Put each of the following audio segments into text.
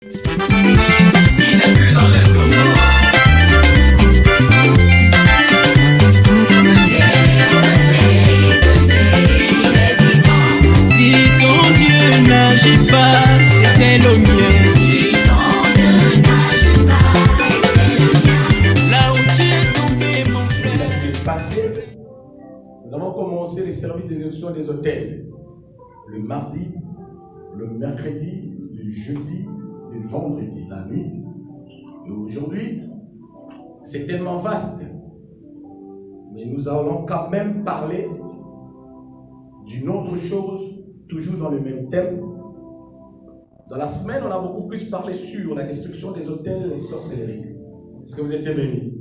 Nous avons commencé les services d'élection des hôtels le mardi, le mercredi, le jeudi, le vendredi, la nuit. Et aujourd'hui, c'est tellement vaste. Mais nous allons quand même parler d'une autre chose, toujours dans le même thème. Dans la semaine, on a beaucoup plus parlé sur la destruction des hôtels et les sorcelleries. Est-ce que vous étiez bénis?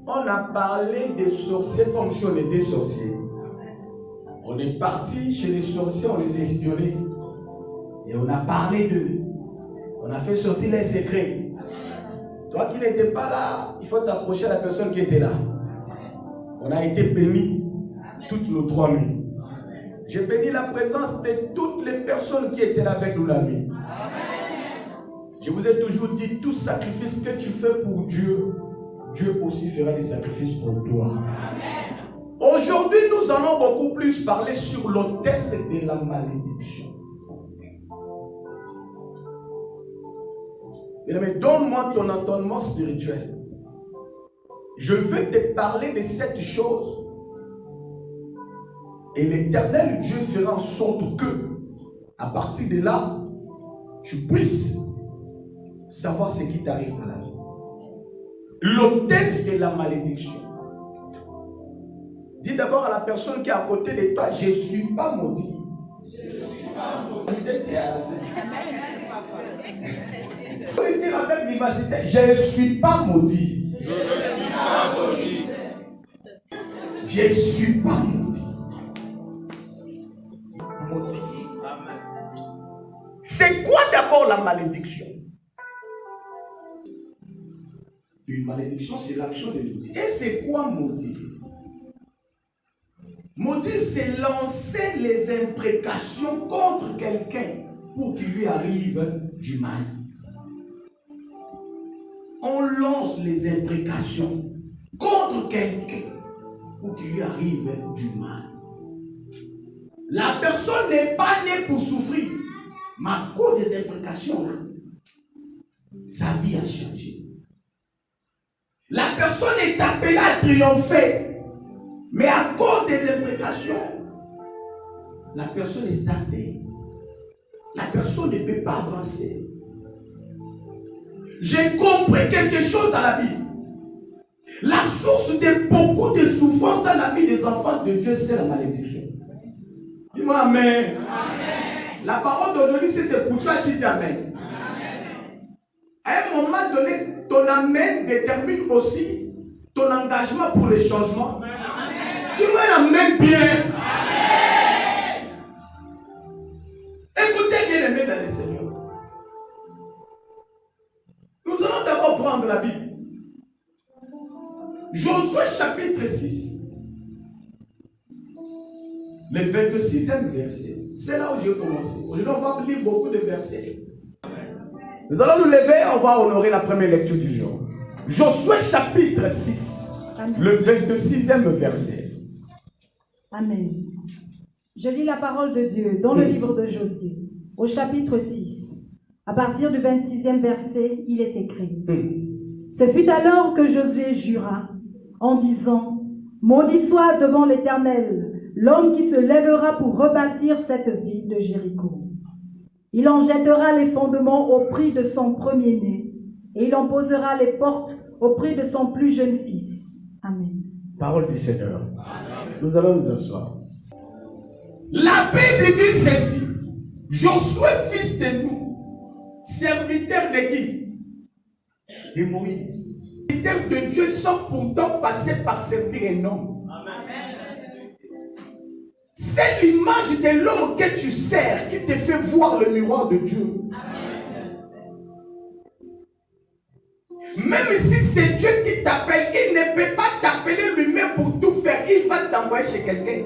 On a parlé des sorciers comme si on était sorciers. On est parti chez les sorciers, on les a espionnés. Et on a parlé d'eux. On a fait sortir les secrets. Toi qui n'étais pas là, il faut t'approcher à la personne qui était là. On a été bénis toutes nos 3 nuits. J'ai béni la présence de toutes les personnes qui étaient là avec nous la nuit. Je vous ai toujours dit, tout sacrifice que tu fais pour Dieu, Dieu aussi fera des sacrifices pour toi. Aujourd'hui, nous allons beaucoup plus parler sur l'autel de la malédiction. Mais donne-moi ton entendement spirituel. Je veux te parler de cette chose. Et l'Éternel Dieu fera en sorte que, à partir de là, tu puisses savoir ce qui t'arrive dans la vie. L'autel de la malédiction. Dis d'abord à la personne qui est à côté de toi, je ne suis pas maudit. Je ne suis pas maudit. Il faut dire avec vivacité, je ne suis pas maudit. Je ne suis pas maudit. Je ne suis pas maudit. C'est quoi d'abord la malédiction? Une malédiction, c'est l'action de maudire. Et c'est quoi maudire? Maudire, c'est lancer les imprécations contre quelqu'un pour qu'il lui arrive du mal. On lance les imprécations contre quelqu'un pour qu'il lui arrive du mal. La personne n'est pas née pour souffrir, mais à cause des imprécations, sa vie a changé. La personne est appelée à triompher, mais à cause des imprécations, la personne est stagnée. La personne ne peut pas avancer. J'ai compris quelque chose dans la vie. La source de beaucoup de souffrances dans la vie des enfants de Dieu, c'est la malédiction. Dis-moi amen. Amen. La parole d'aujourd'hui, c'est pour toi, tu dis amen. Amen. À un moment donné, ton amen détermine aussi ton engagement pour les changements. Dis-moi amen bien. Amen. Écoutez bien aimé dans le Seigneur. Nous allons d'abord prendre la Bible. Josué chapitre 6. Le 26e verset. C'est là où j'ai commencé. Aujourd'hui, on va lire beaucoup de versets. Nous allons nous lever, on va honorer la première lecture du jour. Josué chapitre 6. Amen. Le 26e verset. Amen. Je lis la parole de Dieu dans le livre de Josué, au chapitre 6. À partir du 26e verset, il est écrit. Ce fut alors que Josué jura, en disant, maudit soit devant l'Éternel l'homme qui se lèvera pour rebâtir cette ville de Jéricho. Il en jettera les fondements au prix de son premier-né, et il en posera les portes au prix de son plus jeune fils. Amen. Parole du Seigneur. Nous allons nous asseoir. La Bible dit ceci. Josué, fils de nous, serviteur de qui? De Moïse. Serviteur de Dieu sans pourtant passer par servir un homme. C'est l'image de l'homme que tu sers qui te fait voir le miroir de Dieu. Amen. Même si c'est Dieu qui t'appelle, il ne peut pas t'appeler lui-même pour tout faire. Il va t'envoyer chez quelqu'un.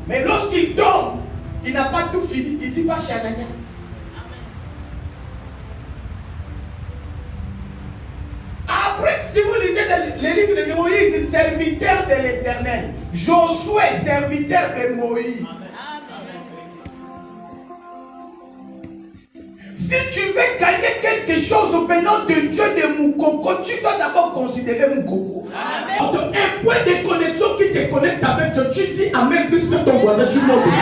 Mais lorsqu'il tombe, il n'a pas tout fini. Il dit va chez Anania. le livre de Moïse, serviteur de l'Éternel. Josué, serviteur de Moïse. Si tu veux gagner quelque chose venant de Dieu de Moukoko, tu dois d'abord considérer Moukoko. Un point de connexion qui te connecte avec Dieu, tu dis Amen plus que ton voisin, tu montes dessus.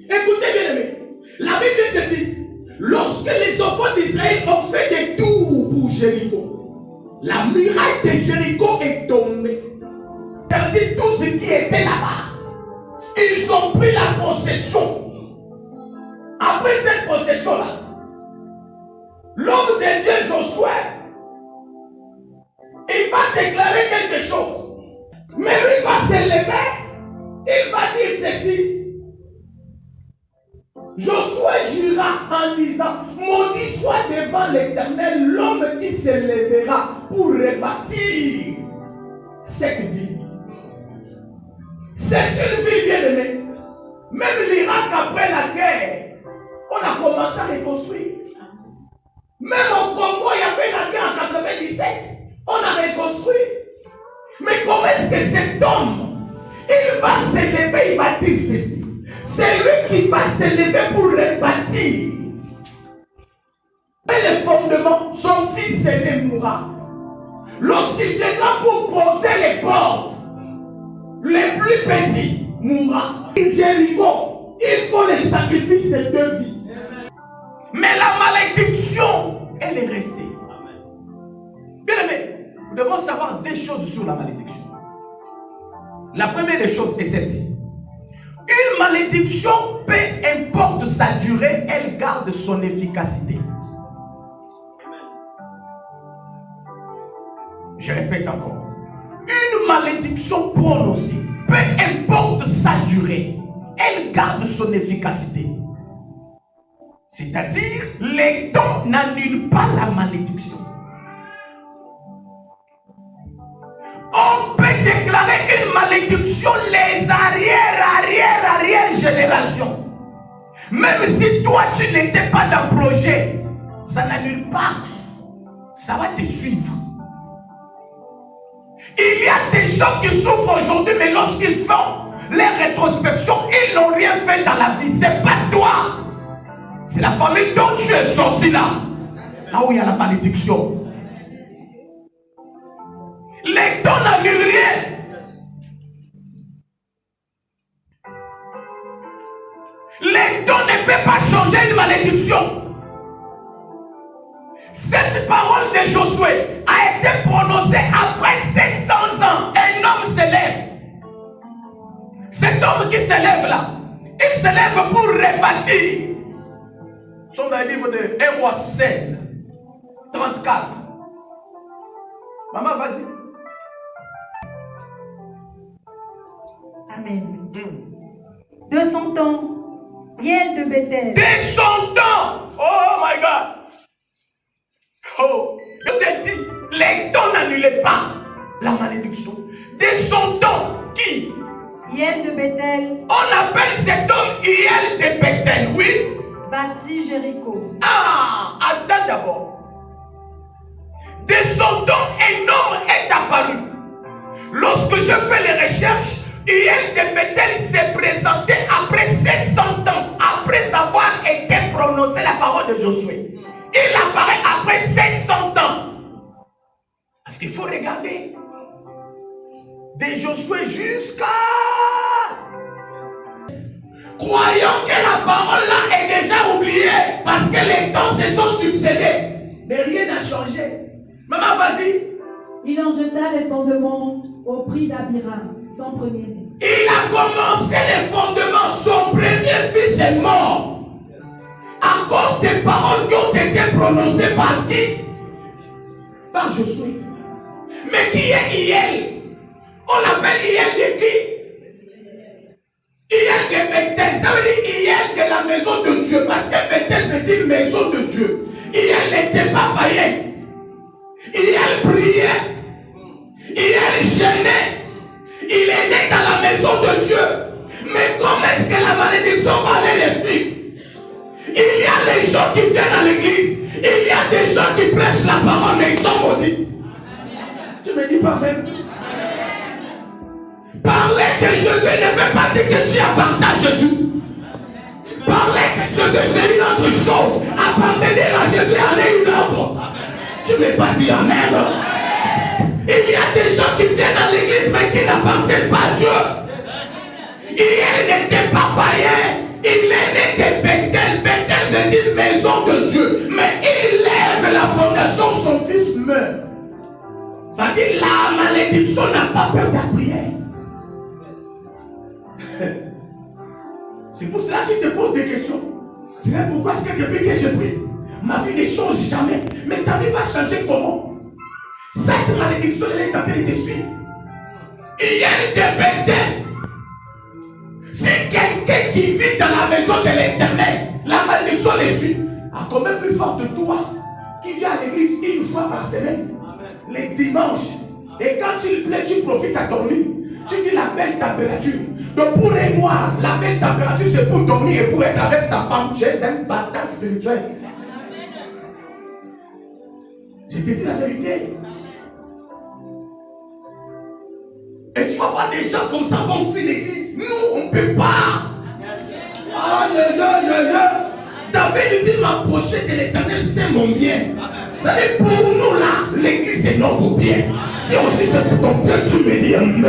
Écoutez bien aimé, la Bible dit ceci. Lorsque les enfants d'Israël ont fait des tours pour Jéricho, la muraille de Jéricho est tombée. C'est-à-dire tout ce qui était là-bas. Ils ont pris la possession. Après cette possession-là, l'homme de Dieu Josué, il va déclarer quelque chose. Mais lui va se lever, il va dire ceci. Josué jura en disant, maudit soit devant l'Éternel l'homme qui se lèvera pour rebâtir cette ville. C'est une ville bien aimée. Même l'Irak après la guerre, on a commencé à reconstruire. Même au Congo, il y avait la guerre en 97. On a reconstruit. Mais comment est-ce que cet homme, il va se lever, il va dire ceci. C'est lui qui va se lever pour rebâtir. Et le fondement, son fils aîné mourra. Lorsqu'il viendra pour poser les portes, les plus petits mourra. Jéricho, il faut les sacrifices de 2 vies. Mais la malédiction, elle est restée. Bien aimé, nous devons savoir 2 choses sur la malédiction. La première des choses est celle-ci. Une malédiction, peu importe sa durée, elle garde son efficacité. Je répète encore. Une malédiction prononcée, peu importe sa durée, elle garde son efficacité. C'est-à-dire, les dons n'annulent pas la malédiction. On peut déclarer une malédiction les arrière générations. Même si toi tu n'étais pas dans le projet, ça n'annule pas. Ça va te suivre. Il y a des gens qui souffrent aujourd'hui, mais lorsqu'ils font les rétrospections, ils n'ont rien fait dans la vie. C'est pas toi. C'est la famille dont tu es sorti là. Là où il y a la malédiction. Les dons n'annulent rien. Les dons ne peuvent pas changer une malédiction. Cette parole de Josué a été prononcée après 700 ans. Un homme se lève. Cet homme qui se lève là, il se lève pour rebâtir. Nous sommes dans le livre de 1 roi 16, 34. Maman, vas-y. Amen. De son temps, Riel de Bethel. De son temps. Oh my God. Oh. Je t'ai dit, les dons n'annulaient pas la malédiction. De son temps, qui? Riel de Bethel. On appelle cet homme Riel de Bethel, oui. Bâtit Jéricho. Ah, attends d'abord. De son temps, un homme est apparu. Lorsque je fais les recherches, Riel de Bethel s'est présenté après 700 ans, après avoir été prononcé la parole de Josué. Il apparaît après 700 ans. Parce qu'il faut regarder. De Josué jusqu'à... Croyons que la parole là est déjà oubliée. Parce que les temps se sont succédés. Mais rien n'a changé. Maman, vas-y. Il en jeta les fondements au prix d'Abiram, son premier-né. Il a commencé les fondements. Son premier fils est mort. À cause des paroles qui ont été prononcées par qui? Par Josué. Mais qui est Hiel? On l'appelle Hiel de qui? Hiel de Bethel. Ça veut dire Hiel de la maison de Dieu. Parce que Bethel veut dire maison de Dieu. Hiel n'était pas païen. Hiel priait. Hiel gênait. Il est né dans la maison de Dieu. Mais comment est-ce que la malédiction va aller l'esprit? Il y a les gens qui viennent à l'église. Il y a a des gens qui prêchent la parole, mais ils sont maudits. Tu me dis pas même. Parler de Jésus ne veut pas dire que tu appartiens à Jésus. Parler de Jésus, c'est une autre chose. Appartenir à Jésus en est une autre. Tu ne veux pas dire Amen. Il y a des gens qui viennent dans l'église mais qui n'appartiennent pas à Dieu. Il n'était pas païen. Il est né de Bethel. Bethel veut dire maison de Dieu. Mais il lève la fondation, son fils meurt. Ça dit la malédiction n'a pas peur de la prière. C'est pour cela que tu te poses des questions. C'est pourquoi est-ce que depuis que je prie, ma vie ne change jamais. Mais ta vie va changer comment? Cette malédiction, elle est en train de te suivre. Il y a une Bethel. C'est quelqu'un qui vit dans la maison de l'Éternel. La malédiction les suit. À combien plus fort de toi qui vient à l'église une fois par semaine, les dimanches. Et quand il plaît, tu profites à dormir. Tu dis la belle température. Donc pour moi, la belle température, c'est pour dormir et pour être avec sa femme. Tu es un bâtard spirituel. Je te dis la vérité. Et tu vas voir des gens comme ça vont fuir l'église. Nous, on ne peut pas. David dit m'approcher de l'Éternel, c'est mon bien. C'est-à-dire pour nous là, l'église c'est notre bien. Si aussi c'est pour ton bien, tu me dis Amen.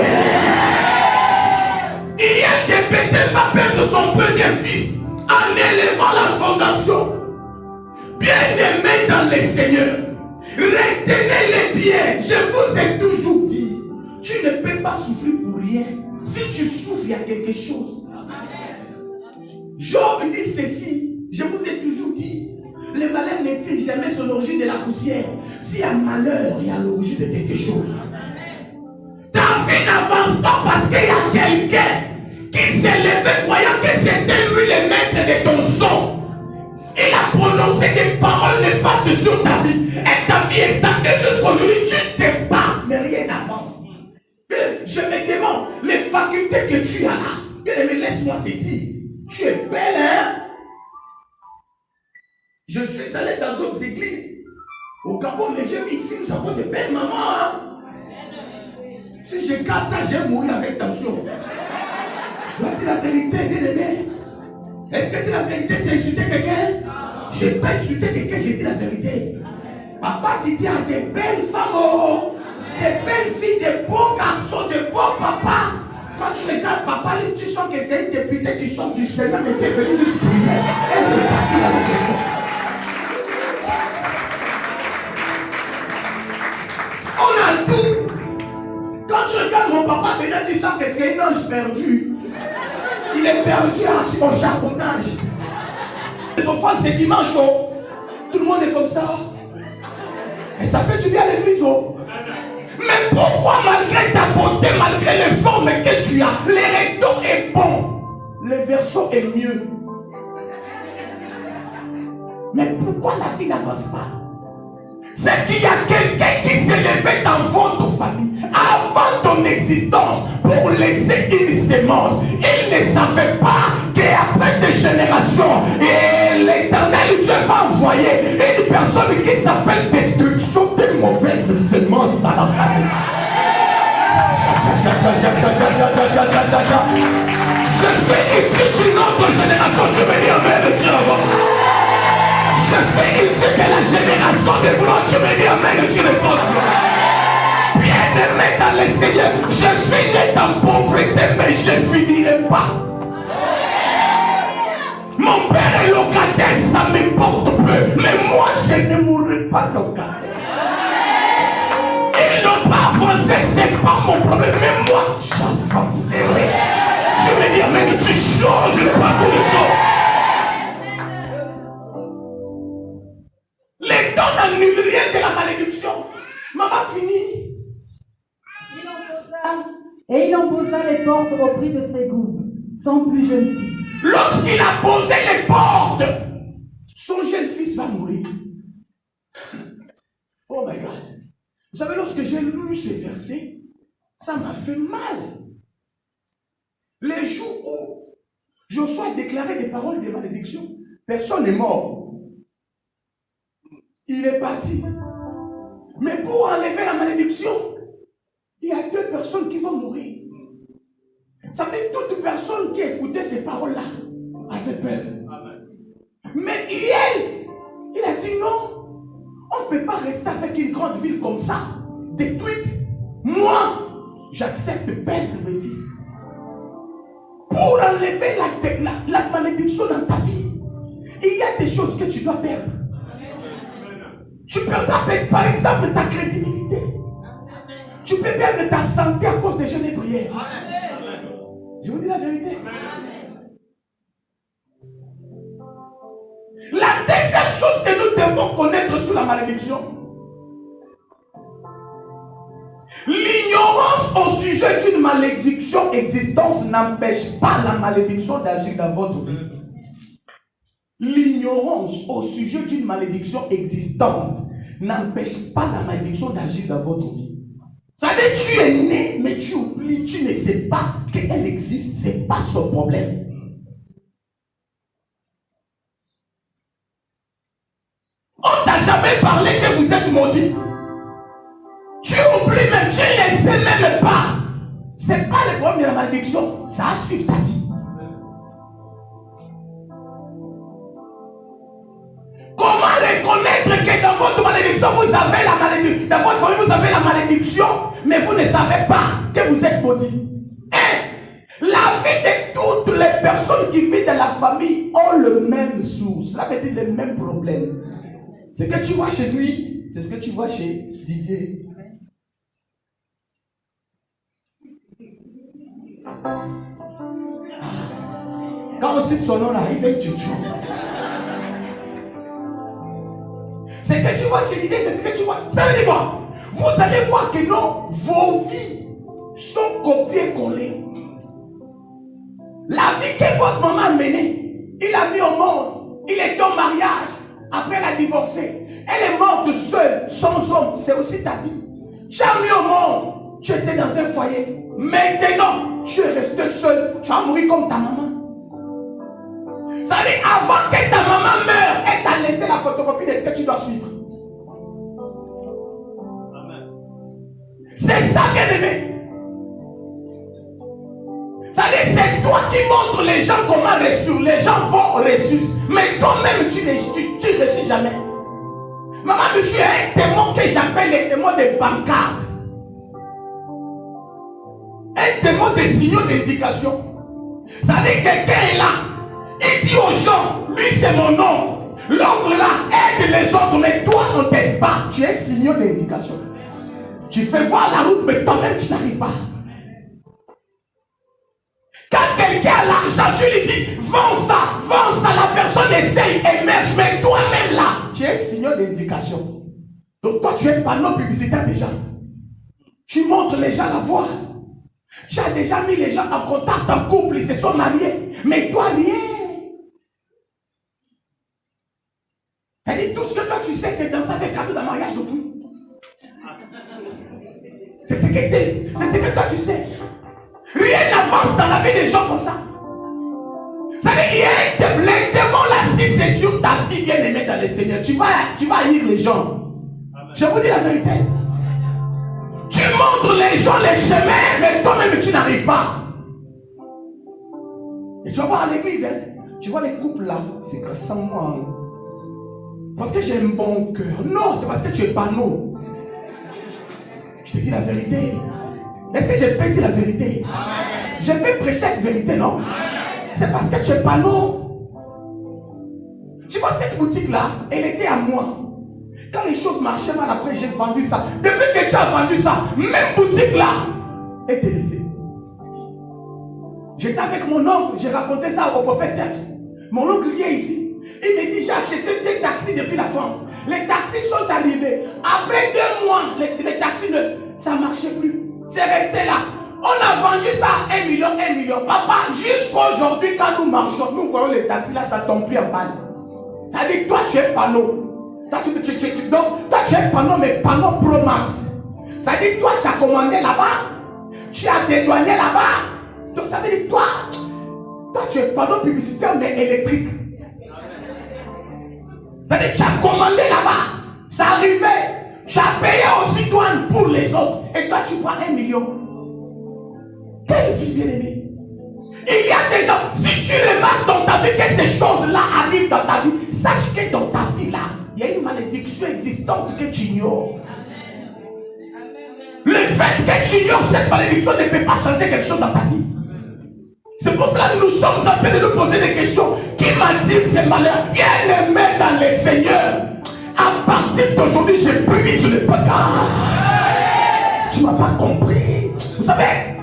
Il y a des Bethel va perdre son premier fils en élevant la fondation. Bien-aimé dans le Seigneur, retenez-les bien. Je vous ai toujours dit, tu ne peux pas souffrir pour rien. Si tu souffres, il y a quelque chose. Job dit ceci, je vous ai toujours dit, le malheur ne tire jamais son origine de la poussière. S'il y a malheur, il y a l'origine de quelque chose. Ta vie n'avance pas parce qu'il y a quelqu'un qui s'est levé croyant que c'était lui le maître de ton son. Il a prononcé des paroles néfastes sur ta vie. Et ta vie est stagnée jusqu'aujourd'hui. Tu te bats, mais rien n'avance. Je me demande, les facultés que tu as là, bien aimé, laisse-moi te dire, tu es belle, hein? Je suis allé dans d'autres églises. Au Gabon, mais je vis ici, nous avons de belles mamans, hein? Si je garde ça, je vais mourir avec tension. Je dois dire la vérité, bien aimé. Est-ce que dire la vérité, c'est insulter quelqu'un? Je n'ai pas insulté quelqu'un, j'ai dit la vérité. Papa dit à des belles femmes, oh, des belles filles, des beaux garçons, des beaux papas. Quand tu regardes papa, tu sens que c'est une députée qui sort du Sénat, mais qui est venue juste prier. Elle est partie dans la gestion. On a tout. Quand je regarde mon papa, maintenant tu sens que c'est un ange perdu. Il est perdu au charbonnage. Les enfants, c'est dimanche, oh. Tout le monde est comme ça. Et ça fait du bien à l'église, oh. Mais pourquoi malgré ta beauté, malgré les formes que tu as, le recto est bon, le verso est mieux. Mais pourquoi la vie n'avance pas? C'est qu'il y a quelqu'un qui s'est levé dans votre famille, avant ton existence, pour laisser une sémence. Il ne savait pas qu'après des générations, et l'Éternel Dieu va envoyer une personne qui s'appelle destruction des mauvaises sémences dans la famille. Je suis ici d'une autre génération. Tu veux dire Amen, Dieu. Je suis issu de la génération de gloire. Tu me dis Amen, Dieu le fort. Bien-aimé dans le Seigneur, je suis né dans pauvreté, mais je ne finirai pas. Mon père est locataire, ça m'importe peu. Mais moi, je ne mourrai pas locataire. Ils n'ont pas avancé, c'est pas mon problème. Mais moi, j'avancerai. Tu me dis Amen, tu changes le parcours des choses. Les dons n'annulent rien de la malédiction. Maman finit. Et il en posa les portes au prix de ses goûts, son plus jeune fils. Lorsqu'il a posé les portes, son jeune fils va mourir. Oh my God. Vous savez, lorsque j'ai lu ces versets, ça m'a fait mal. Les jours où Josué a déclaré des paroles de malédiction, personne n'est mort. il est parti. Mais pour enlever la malédiction, il y a 2 personnes qui vont mourir. Ça veut dire toute personne qui écoutait ces paroles-là avait peur. Mais il a dit non. On ne peut pas rester avec une grande ville comme ça, détruite. Moi, j'accepte de perdre mes fils. Pour enlever la malédiction dans ta vie, il y a des choses que tu dois perdre. Tu perdras par exemple ta crédibilité. Tu peux perdre ta santé à cause des jeûnes et prières. Je vous dis la vérité. La deuxième chose que nous devons connaître sur la malédiction, l'ignorance au sujet d'une malédiction existante n'empêche pas la malédiction d'agir dans votre vie. L'ignorance au sujet d'une malédiction existante n'empêche pas la malédiction d'agir dans votre vie. Ça veut dire que tu es né, mais tu oublies, tu ne sais pas qu'elle existe, ce n'est pas son problème. On t'a jamais parlé que vous êtes maudit. Tu oublies même, tu ne sais même pas. Ce n'est pas le problème de la malédiction, ça va suivre ta vie. Comment reconnaître que dans votre malédiction, vous avez la malédiction, dans votre famille, vous avez la malédiction, mais vous ne savez pas que vous êtes maudit? La vie de toutes les personnes qui vivent dans la famille ont le même source. Cela veut dire le même problème. Ce que tu vois chez lui, c'est ce que tu vois chez Didier. Quand on cite son nom là, il fait tutu. Ce que tu vois chez Didier, c'est ce que tu vois. Ça veut dire quoi? Vous allez voir que non, vos vies sont copiées-collées. La vie que votre maman a menée, il a mis au monde, il est en mariage, après elle a divorcé, elle est morte seule, sans homme, c'est aussi ta vie. Tu as mis au monde, tu étais dans un foyer, maintenant tu es resté seul, tu vas mourir comme ta maman. Ça veut dire avant que ta maman meure, elle t'a laissé la photocopie de ce que tu dois suivre. C'est ça, bien aimé. Ça veut dire c'est toi qui montres les gens comment réussir. Les gens vont réussir. Mais toi-même, tu ne réussis jamais. Maman, je suis un démon que j'appelle le démon de pancarte. Un démon de signaux d'indication. Ça veut dire quelqu'un est là. Il dit aux gens, lui c'est mon nom. L'oncle là aide les autres, mais toi on ne t'aide pas. Tu es signaux d'indication. Tu fais voir la route, mais toi-même tu n'arrives pas. Quand quelqu'un a l'argent, tu lui dis, vends ça, la personne essaye, émerge, mais toi-même là, tu es signaux d'indication. Donc toi tu es panneau publicitaire déjà. Tu montres les gens la voie. Tu as déjà mis les gens en contact, en couple, ils se sont mariés, mais toi rien. C'est-à-dire tout ce que toi tu sais, c'est dans ça des cadeaux d'un mariage de tout. C'est ce que toi tu sais. Rien n'avance dans la vie des gens comme ça. Ça veut dire, les démons là, si c'est sur ta vie bien aimée dans le Seigneur, tu vas haïr les gens. Je vous dis la vérité. Tu montres les gens les chemins, mais toi-même tu n'arrives pas. Et tu vas voir à l'église, hein, tu vois les couples là, c'est grâce à moi. C'est parce que j'ai un bon cœur. Non, c'est parce que tu es panneau. Je te dis la vérité. Est-ce que je peux dire la vérité? Amen. Je peux prêcher la vérité, non? C'est parce que tu es panneau. Tu vois cette boutique là, elle était à moi. Quand les choses marchaient mal, après j'ai vendu ça. Depuis que tu as vendu ça, même boutique là est élevée. J'étais avec mon oncle, j'ai raconté ça au prophète Serge. Mon oncle vient ici. Il me dit, j'ai acheté des taxis depuis la France. Les taxis sont arrivés. Après 2 mois, les taxis ça ne marchait plus. C'est resté là. On a vendu ça à 1 million, 1 million. Papa, jusqu'à aujourd'hui, quand nous marchons, nous voyons les taxis là, ça ne tombe plus en panne. Ça veut dire que toi, tu es panneau. Toi, tu es panneau, mais panneau Pro Max. Ça veut dire que toi, tu as commandé là-bas. Tu as dédouané là-bas. Donc, ça veut dire que toi, tu es panneau publicitaire, mais électrique. Ça veut dire que tu as commandé là-bas. Ça arrivait. Tu as payé aussi douane pour les autres. Et toi, tu prends 1 million. Quelle vie bien-aimée. Il y a des gens, si tu remarques dans ta vie que ces choses-là arrivent dans ta vie, sache que dans ta vie-là, il y a une malédiction existante que tu ignores. Le fait que tu ignores cette malédiction ne peut pas changer quelque chose dans ta vie. C'est pour cela que nous sommes en train de nous poser des questions. Qui m'a dit ces malheurs? Bien-aimé dans le Seigneur, à partir d'aujourd'hui, je brise le pécat. Tu ne m'as pas compris. Vous savez,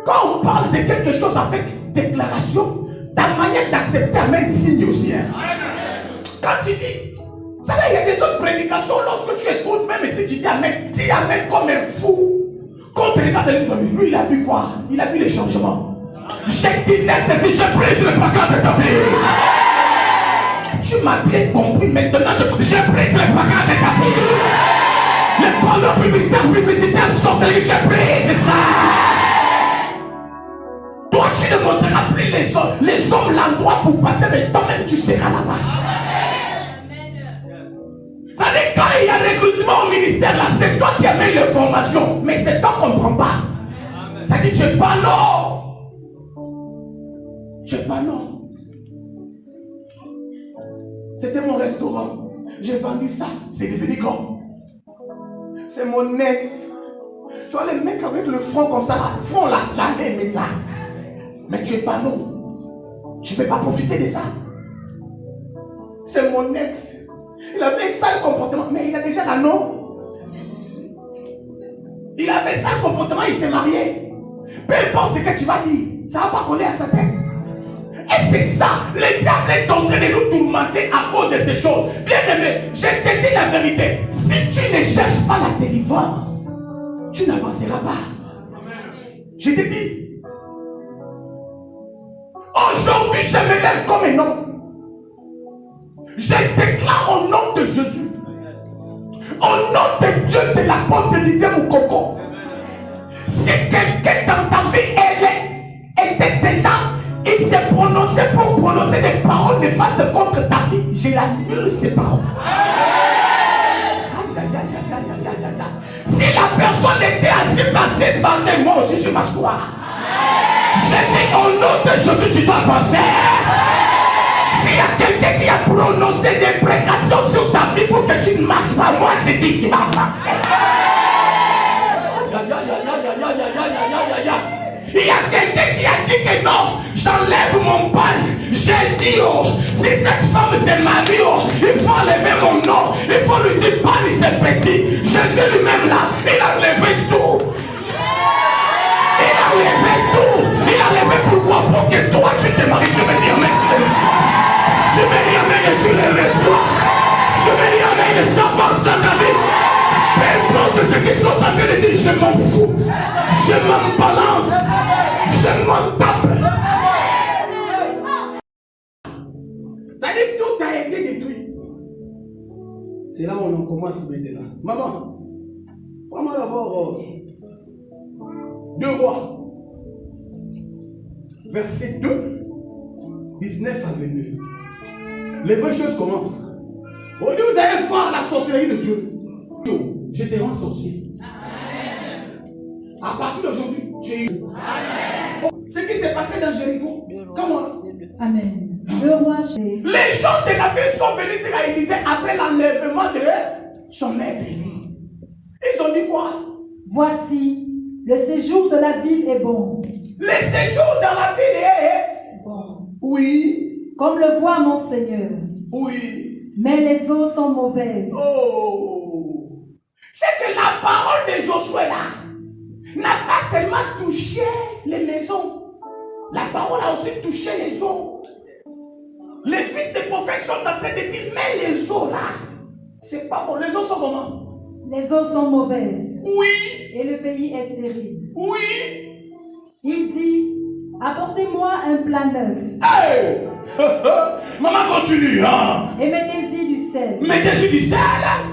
quand on parle de quelque chose avec déclaration, ta manière d'accepter amène signe aussi. Quand tu dis, vous savez, il y a des autres prédications, lorsque tu écoutes, même si tu dis amène comme un fou. Quand tu regardes les amis, lui il a vu quoi? Il a vu les changements. Je disais ceci, je brise le placard de ta vie. Tu m'as bien compris, maintenant je brise le placard de ta vie. Les parleurs publicitaires sorcellerie, je brise ça. Toi tu ne montreras plus les hommes l'endroit pour passer, mais toi-même tu seras là-bas. Ça dit quand il y a recrutement au ministère là, c'est toi qui amènes les formations, mais c'est toi qu'on ne comprend pas. Ça dit tu es pas non. Tu es pas non. C'était mon restaurant. J'ai vendu ça. C'est devenu grand. C'est mon ex. Tu vois les mecs avec le front comme ça, là, front là, jamais aimé ça. Mais tu es pas non. Tu ne peux pas profiter de ça. C'est mon ex. Il avait un sale comportement, mais il a déjà la non. Il avait un sale comportement, il s'est marié. Peu importe ce que tu vas dire, ça ne va pas coller à sa tête. Et c'est ça, le diable est en train de nous tourmenter à cause de ces choses. Bien aimé, je te dis la vérité. Si tu ne cherches pas la délivrance, tu n'avanceras pas. Je te dis, aujourd'hui je me lève comme un homme. Je déclare au nom de Jésus, au nom de Dieu de la porte de Didier Moukoko, si quelqu'un dans ta vie était déjà, il s'est prononcé pour prononcer des paroles néfastes contre ta vie, je l'annule ces paroles. Si la personne était assise par terre, moi aussi je m'assois. Je dis au nom de Jésus, tu dois avancer. S'il y a quelqu'un qui a prononcé des précautions sur ta vie pour que tu ne marches pas, moi je dis qu'il va avancer. Il y a quelqu'un qui a dit que non, j'enlève mon bail. J'ai dit, oh, si cette femme s'est mariée, oh, il faut enlever mon nom. Il faut lui dire, pas c'est petit. Jésus lui-même là, il a enlevé tout. Il a enlevé tout. Il a enlevé pourquoi? Pour que toi tu te maries. Je me dis amen. Je me dis amen et tu les reçois. Je me dis amen et ça avance dans ta vie. Peu importe ce qu'ils sont en train de dire, je m'en fous. Je m'en balance. Je m'en tape. Ça dit que tout a été détruit. C'est là où on commence maintenant. Maman, vraiment d'abord 2 Rois, verset 2, 19 à 22. Les vraies choses commencent. Aujourd'hui, vous allez voir la sorcellerie de Dieu. Je te rends sorcier. À partir d'aujourd'hui, tu es eu. Ce qui s'est passé dans Jéricho. Comment? Amen. Le roi. Les gens de la ville sont venus dire à Élisée après l'enlèvement de son maître. Ils ont dit quoi? Voici, le séjour de la ville est bon. Le séjour dans la ville est bon. Oui. Comme le voit mon Seigneur. Oui. Mais les eaux sont mauvaises. Oh. C'est que la parole de Josué là n'a pas seulement touché les maisons. La parole a aussi touché les eaux. Les fils des prophètes sont en train de dire, mais les eaux là, c'est pas bon. Les eaux sont comment? Les eaux sont mauvaises. Oui. Et le pays est stérile. Oui. Il dit, apportez-moi un plat neuf. Hey! Maman continue, hein? Et mettez-y du sel. Mettez-y du sel.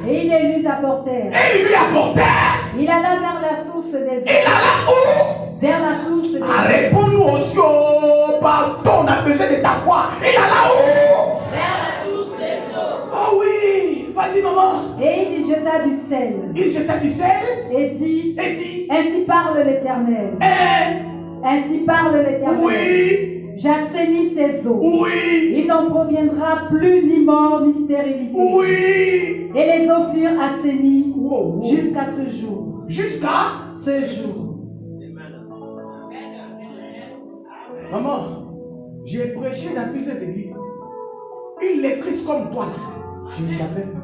Et ils les lui apportèrent. Et ils lui apportèrent. Il alla vers la source des eaux. Il alla où? Vers la source des eaux. Réponds-nous aussi, oh, pardon, on a besoin de ta voix. Il alla où? Vers la source des eaux. Oh oui, vas-y maman. jeta du sel. Il jeta du sel Et dit, et dit, ainsi parle l'Éternel. Ainsi parle l'Éternel. Oui. J'assainis ces eaux. Oui. Il n'en proviendra plus ni mort ni stérilité. Oui. Et les eaux furent assainies Wow. jusqu'à ce jour. Jusqu'à Ce jour. Maman, j'ai prêché dans plusieurs églises. Ils l'écrivent comme toi là. Je n'ai jamais vu.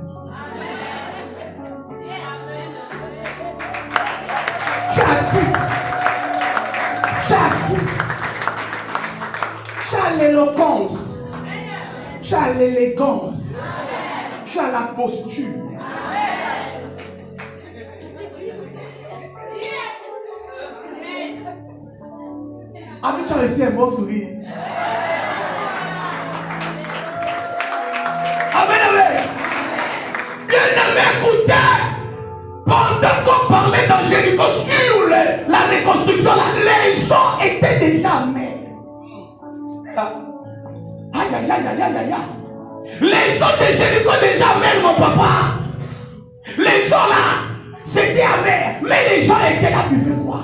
Tu as tout. Tu as tout. Tu as l'éloquence. Tu as l'élégance. Tu as la posture. Avec tu as reçu un bon sourire. Amen, amen. Bien-aimé, écoutez. Pendant qu'on parlait dans Jéricho sur la reconstruction, les eaux étaient déjà amères. Aïe, aïe, aïe, aïe, aïe, aïe. Les eaux de Jéricho déjà amères, mon papa. Les eaux là, c'était amer. Mais les gens étaient là, buvaient quoi?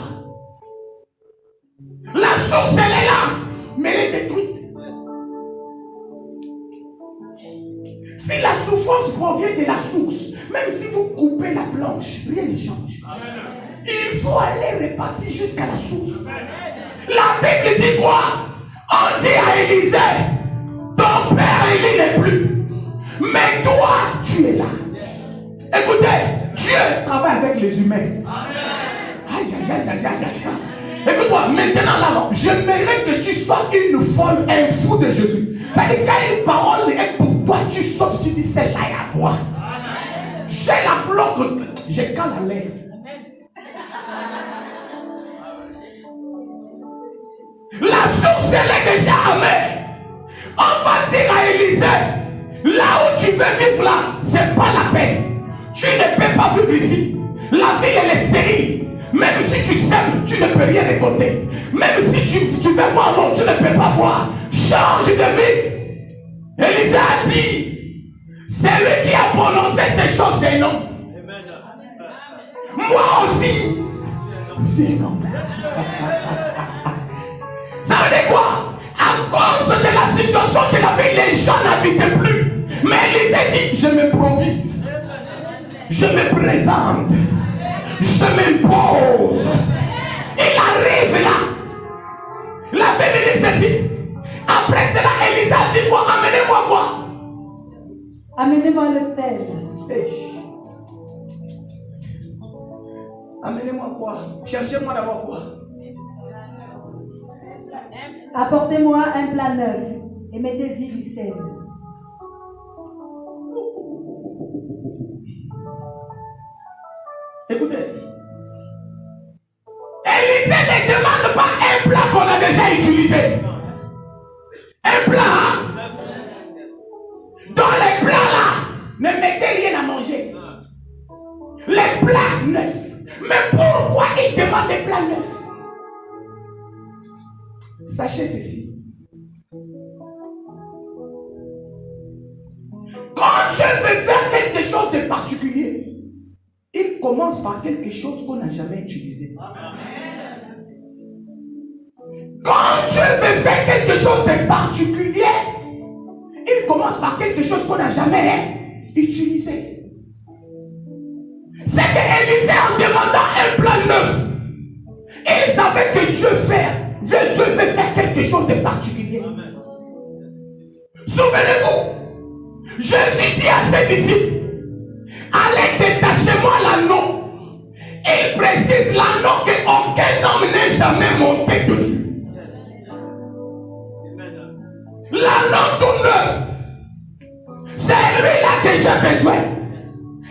La source, elle est là, mais elle est détruite. Si la souffrance provient de la source, même si vous coupez la planche, rien ne change. Il faut aller repartir jusqu'à la source. La Bible dit quoi? On dit à Élisée, ton père il n'est plus, mais toi tu es là. Écoutez, Dieu travaille avec les humains. Aïe, aïe, aïe, aïe, aïe, aïe. Écoute-moi, maintenant là, j'aimerais que tu sois une folle, un fou de Jésus. C'est-à-dire quand une parole est pour toi, tu sautes, tu dis celle-là est à moi. J'ai la bloque, j'ai qu'à la l'air. La source, elle est déjà amère. On va dire à Élisée, là où tu veux vivre là, c'est pas la peine. Tu ne peux pas vivre ici. La ville, elle est stérile. Même si tu sèmes, tu ne peux rien récolter. Même si tu veux boire l'eau, tu ne peux pas boire. Change de vie. Élisée a dit, c'est lui qui a prononcé ces choses, c'est non. Moi aussi, c'est non. Ça veut dire quoi? À cause de la situation de la vie, les gens n'habitaient plus. Mais Élisée dit, je me provise. Je me présente. Je m'impose. Il arrive là. La Bible dit ceci. Après cela, Élisée a dit quoi? Amenez-moi quoi? Amenez-moi le sel. Hey. Amenez-moi quoi? Cherchez-moi d'abord quoi? Apportez-moi un plat neuf et mettez-y du sel. Écoutez. Élisée ne demande pas un plat qu'on a déjà utilisé. Un plat. Hein? Dans les plats là, ne mettez rien à manger. Les plats neufs. Mais pourquoi il demande des plats neufs? Sachez ceci. Quand Dieu veut faire quelque chose de particulier, il commence par quelque chose qu'on n'a jamais utilisé. Quand Dieu veut faire quelque chose de particulier, il commence par quelque chose qu'on n'a jamais utilisé. C'est que Élisée, en demandant un plan neuf, il savait que Dieu veut faire quelque chose de particulier. Souvenez-vous, Jésus dit à ses disciples, allez détacher moi l'anneau. Il précise l'anneau qu'aucun homme n'est jamais monté dessus. L'anneau tout neuf, c'est lui-là que j'ai besoin.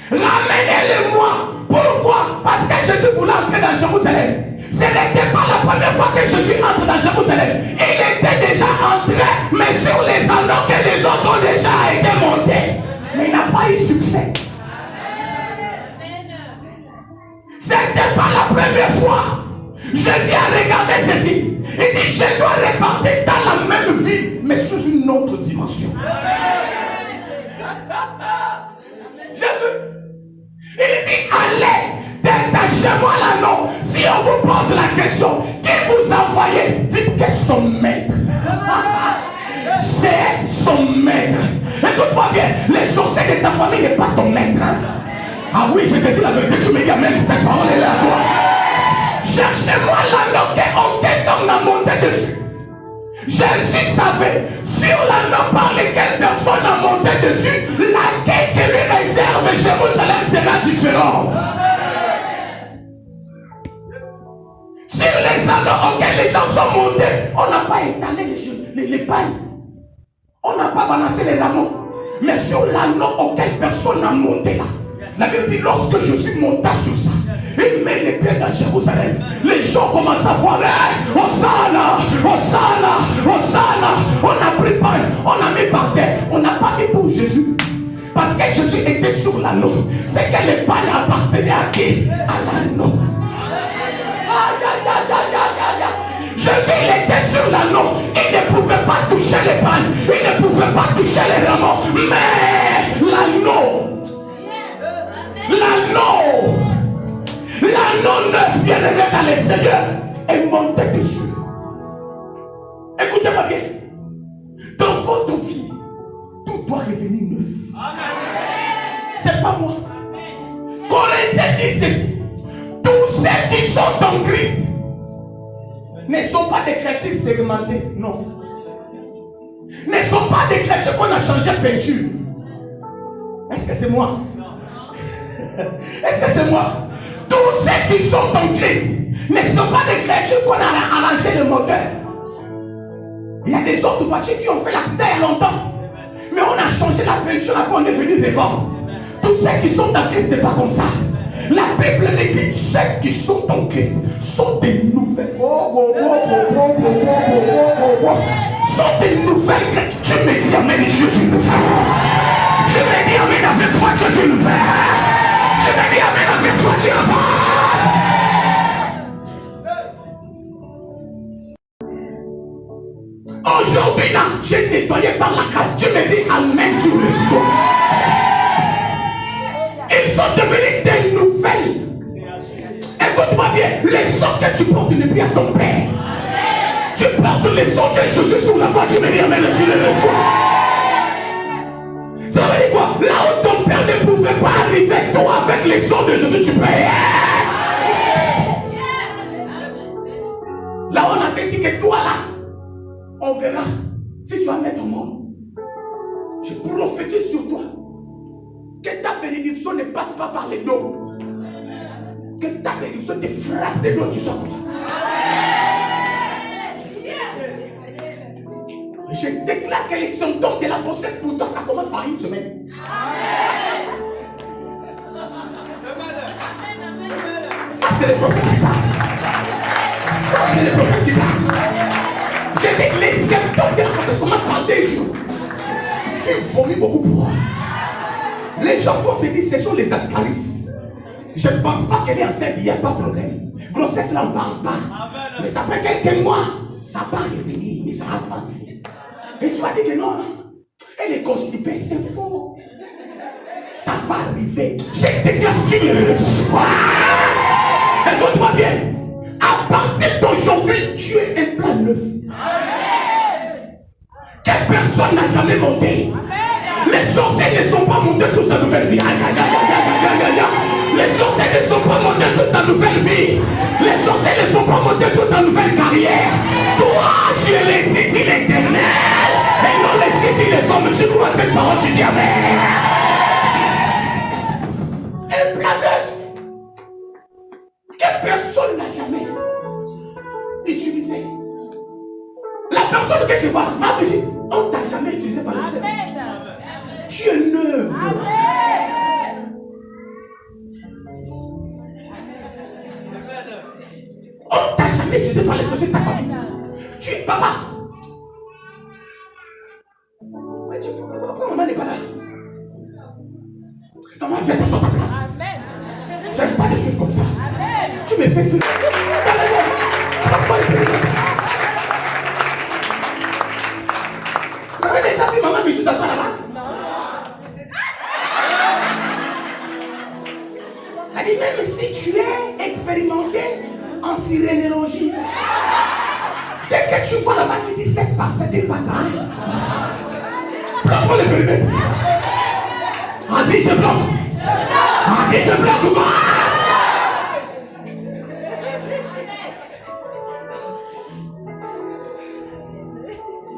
Ramenez-le-moi. Pourquoi? Parce que Jésus voulait entrer dans Jérusalem. Ce n'était pas la première fois que Jésus entre dans Jérusalem. Il était déjà entré, mais sur les anneaux que les autres ont déjà été montés. Mais il n'a pas eu succès. Ce n'était pas la première fois. Jésus a regardé ceci. Il dit, je dois repartir dans la même vie, mais sous une autre dimension. Jésus, est son maître. Écoute-moi bien, les sorciers de ta famille n'est pas ton maître. Ah oui, je te dis la vérité, tu me dis amen, cette parole est là à toi. Cherchez-moi l'anneau auquel on a monté dessus. Jésus savait sur l'anneau par lequel personne n'a monté dessus, laquelle que lui réserve Jérusalem sera différente. Sur les anneaux auxquels les gens sont montés, on n'a pas étalé les pailles. On n'a pas balancé les rameaux. Mais sur l'anneau auquel personne n'a monté là, la Bible dit lorsque Jésus monta sur ça, il met les pieds dans Jérusalem. Les gens commencent à voir, Hosanna, Hosanna, Hosanna. On a pris paille, on a mis par terre, on n'a pas mis pour Jésus. Parce que Jésus était sur l'anneau. C'est que les pailles appartenaient à qui? À l'anneau. Jésus il était sur l'anneau. Il ne pouvait pas toucher les pailles. Il ne pouvait pas toucher les rameaux. Mais l'anneau neuf vient de mettre à l'extérieur et monter dessus. Écoutez-moi bien. Dans votre vie, tout doit revenir neuf. C'est pas moi. Corinthiens dit ceci. Tous ceux qui sont en Christ ne sont pas des chrétiens segmentés, non. Ne sont pas des chrétiens qu'on a changé de peinture. Est-ce que c'est moi? Est-ce que c'est moi? Tous ceux qui sont en Christ ne sont pas des chrétiens qu'on a arrangé le moteur. Il y a des autres voitures qui ont fait l'accident il y a longtemps. Mais on a changé la peinture, après on est venu devant. Tous ceux qui sont en Christ n'est pas comme ça. La Bible me dit ceux qui sont en Christ sont des nouvelles. Sont des nouvelles. Tu me dis amen, Jésus le fait. Je me dis amen avec toi, Jésus le fait. Je me dis amen avec toi, tu avances. Aujourd'hui là, tu es nettoyé par la grâce. Tu me dis amen, tu le sois. Ils sont devenus des nouvelles. Écoute-moi bien, les sons que tu portes ne plus à ton Père. Tu portes les sons de Jésus sur la voie, tu me dis amen, tu le reçois. Ça veut dire quoi? Là où ton Père ne pouvait pas arriver, toi avec les sons de Jésus, tu peux. Là on avait dit que toi là, on verra si tu vas mettre au monde. Je prophétise sur toi. Que ta bénédiction ne passe pas par les dos. Que ta bénédiction te frappe les dos, tu sois comme ça. Et je déclare que les symptômes de la grossesse pour toi, ça commence par une semaine. Ça, c'est le prophète qui parle. Ça, c'est le prophète qui parle. Je dis que les symptômes de la grossesse commencent par 2 jours. Tu vomis beaucoup pour. Les gens vont se dire, ce sont les ascaris. Je ne pense pas qu'elle est enceinte, il n'y a pas de problème. Grossesse, là, on ne parle pas. Mais ça fait quelques mois, ça va revenir, mais ça va avancer. Et tu vas dire que non, elle est constipée, c'est faux. Ça va arriver. Je déclare, tu le reçois. Écoute-moi bien. À partir d'aujourd'hui, tu es un plan neuf. Que personne n'a jamais monté. Les sorciers ne sont pas montés sur sa nouvelle vie. Les sorciers ne sont pas montés sur ta nouvelle vie. Les sorciers ne sont pas montés sur ta nouvelle carrière. Toi, tu es les cités l'éternel et non les cités les hommes. Tu crois cette parole, tu dis amen. Un plan neuf que personne n'a jamais utilisé. La personne que je vois là, ma Brigitte, on ne t'a jamais utilisé par le Seigneur. Tu es neuve. On ne t'a jamais utilisé par les sociétés de ta famille. Tu es papa. Mais pourquoi maman n'est pas là? Maman, viens t'asseoir ta place. J'aime pas des choses comme ça. Tu me fais fuir. Vous avez déjà vu maman Michou s'asseoir là-bas? Ça dit même si tu es expérimenté en sirénologie, dès que tu vois là-bas, tu dis cette passée des bazar. prends le périmètre. A dit je bloque. A dit je bloque quoi?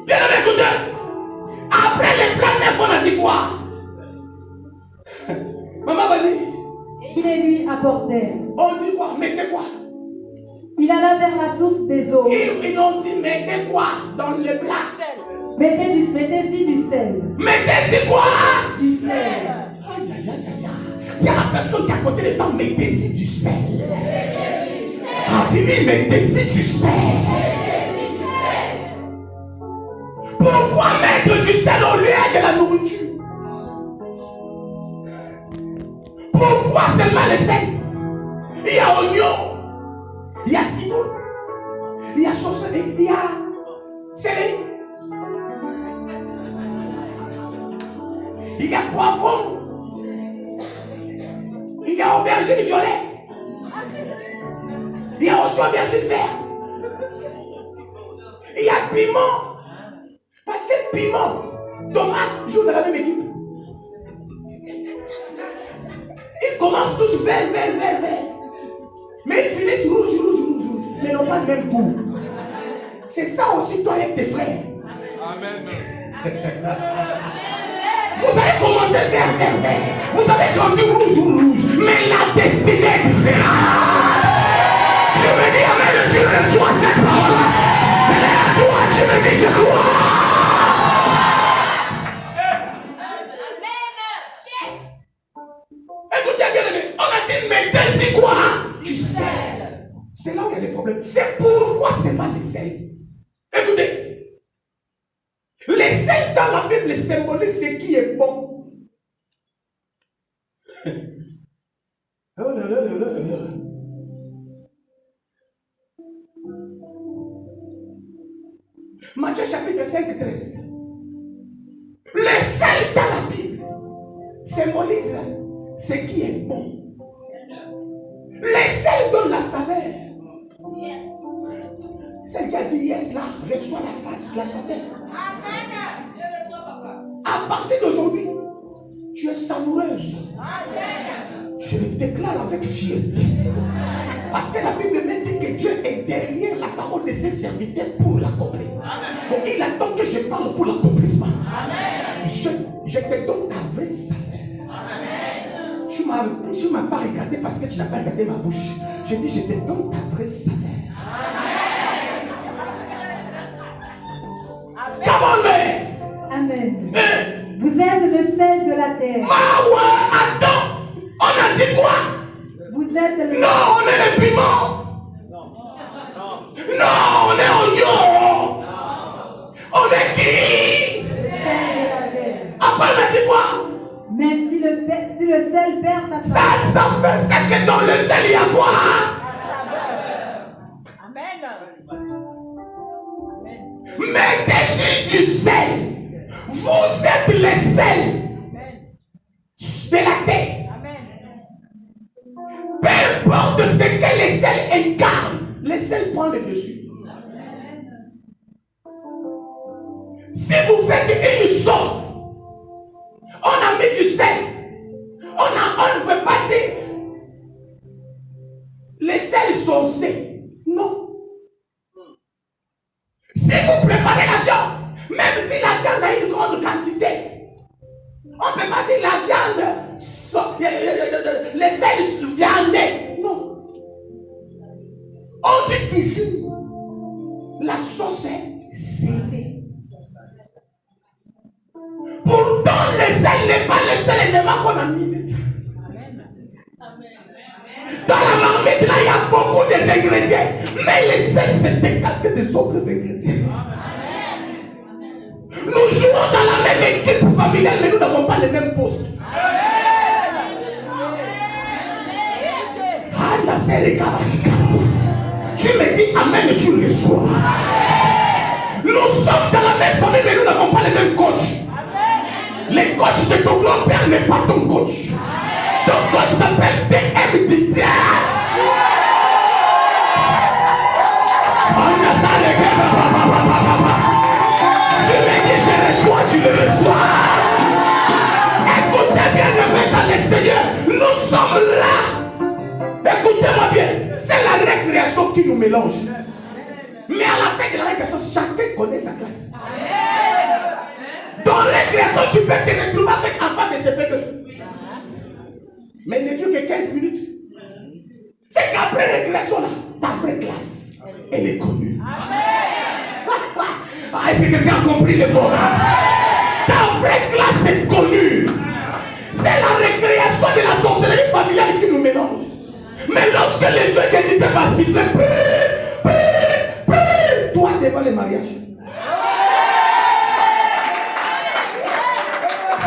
Bien aimé, écoutez. Après les plans neufs, on a dit quoi? Maman, vas-y. Ils les lui apportèrent. On dit quoi? Mettez quoi? Il alla vers la source des eaux. Ils ont dit mettez quoi dans le plat? Mettez-y du sel. Mettez-y quoi? Du sel. Aïe, aïe, aïe, aïe. C'est la personne qui a côté de temps, mettez-y du sel. Ah, dis-lui, mettez-y du sel. Pourquoi mettre du sel au lieu de la nourriture? Pourquoi seulement le sel? Il y a oignon, il y a citron, il y a sauce, il y a céleri, il y a poivron, il y a aubergine violette, il y a aussi aubergine verte, il y a piment. Parce que piment, tomate jouent dans la même équipe. Ils commencent tous vert. Mais ils finissent rouge. Mais n'ont pas le même goût. C'est ça aussi toi avec tes frères. Amen. Vous avez commencé vert. Vous avez grandi rouge. Mais la destinée est différente. Je me dis amen, je reçois cette parole. Elle est à toi, je me dis je crois. Écoutez bien aimé, on a dit mettez-y quoi? Du sel. C'est là où il y a des problèmes. C'est pourquoi c'est mal le sel. Écoutez, le sel dans la Bible symbolise ce qui est bon. Oh là là là là là. Matthieu chapitre 5, 13. Le sel dans la Bible symbolise ce qui est bon. Le sel donne la saveur. Celle qui a dit yes là, reçoit la saveur. À partir d'aujourd'hui, tu es savoureuse. Je le déclare avec fierté. Parce que la Bible me dit que Dieu est derrière la parole de ses serviteurs pour l'accomplir. Donc il attend que je parle pour l'accomplissement. Je te donne ta vraie saveur. Tu ne m'as pas regardé parce que tu n'as pas regardé ma bouche. Je dis, je te donne ta vraie saveur. Come on, man. Amen. Vous êtes le sel de la terre. Attends. On a dit quoi? Vous êtes le... Non, on est les piments. Non, on est oignon. On est qui? Le sel de la terre. Après, on a dit quoi? Mais si le sel perd sa saveur. Ça saveur, c'est que dans le sel, il y a quoi? Mettez-y du sel. Vous êtes le sel de la terre. Peu importe ce que le sel incarne, le sel prend le dessus. Si vous faites une sauce, on a mis du sel. On ne veut pas dire le sel saucé. Non. Si vous préparez la viande, même si la viande a une grande quantité, on ne peut pas dire la viande, le sel viandé. Non. On dit toujours, la sauce est scellée. Pourtant, le sel n'est pas le seul élément qu'on a mis. Dans la marmite, là, il y a beaucoup d'ingrédients. Mais le sel, c'est décalqué des autres ingrédients. Nous jouons dans la même équipe familiale, mais nous n'avons pas les mêmes postes. Tu me dis amen et tu reçois. Nous sommes dans la même famille, mais nous n'avons pas les mêmes coachs. Le coach de ton grand-père n'est pas ton coach. Ton coach s'appelle DM Didier. Tu me dis je reçois, tu le reçois. qui nous mélange. Mais à la fin de la récréation, chacun connaît sa classe. Dans la récréation, tu peux te retrouver avec un enfant de CP2. Mais ne dure que 15 minutes. C'est qu'après récréation, là, ta vraie classe, elle est connue. Ah, est-ce que quelqu'un a compris le mot là? Ta vraie classe est connue. C'est la récréation de la sorcellerie familiale qui nous mélange. Mais lorsque le Dieu d'édité va siffler, toi devant le mariage.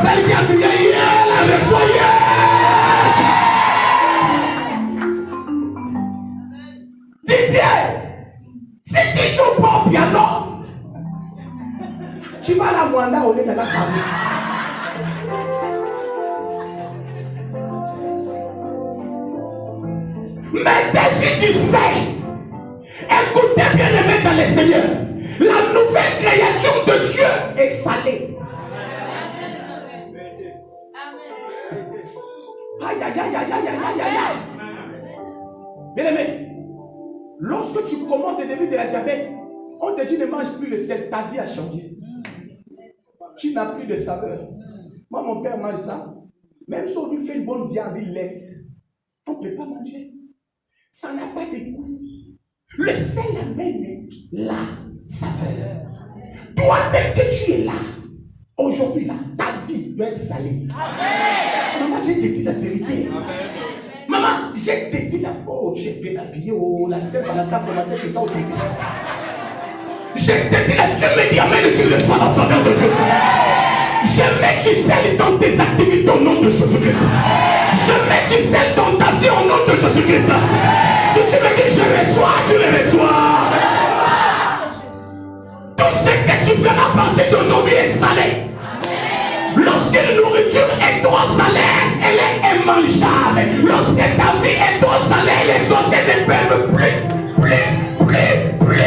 Celle qui a dit avec soi, Didier, si tu joues pas au piano, tu vas à la Mwanda au lieu de la famille. Mettez-y du sel. Écoutez bien les mains dans le Seigneur. La nouvelle créature de Dieu est salée. Aïe, aïe, aïe, aïe, aïe, aïe, aïe, aïe. Bien aimé, lorsque tu commences le début de la diabète, on te dit ne mange plus le sel, ta vie a changé. Tu n'as plus de saveur. Moi, mon père mange ça. Même si on lui fait une bonne viande, il laisse. On ne peut pas manger. Ça n'a pas de goût. Le sel amène la saveur. Toi, tel que tu es là, aujourd'hui, là, ta vie doit être salée. Amen. Maman, j'ai te dit la vérité. Amen. Maman, j'ai te dit la... Oh, tu es bien habillé. Oh, la Saint-Valentin commencé chez toi aujourd'hui. Je te dis là, tu me dis amen et tu le sois en faveur de Dieu. Je mets du sel dans tes activités au nom de Jésus-Christ. Je mets du sel dans ta vie au nom de Jésus-Christ. Si tu me dis je reçois, tu le reçois. Tout ce que tu fais à partir d'aujourd'hui est salé. Lorsque la nourriture est trop salée, elle est immangeable. Lorsque ta vie est trop salée, les os ne peuvent plus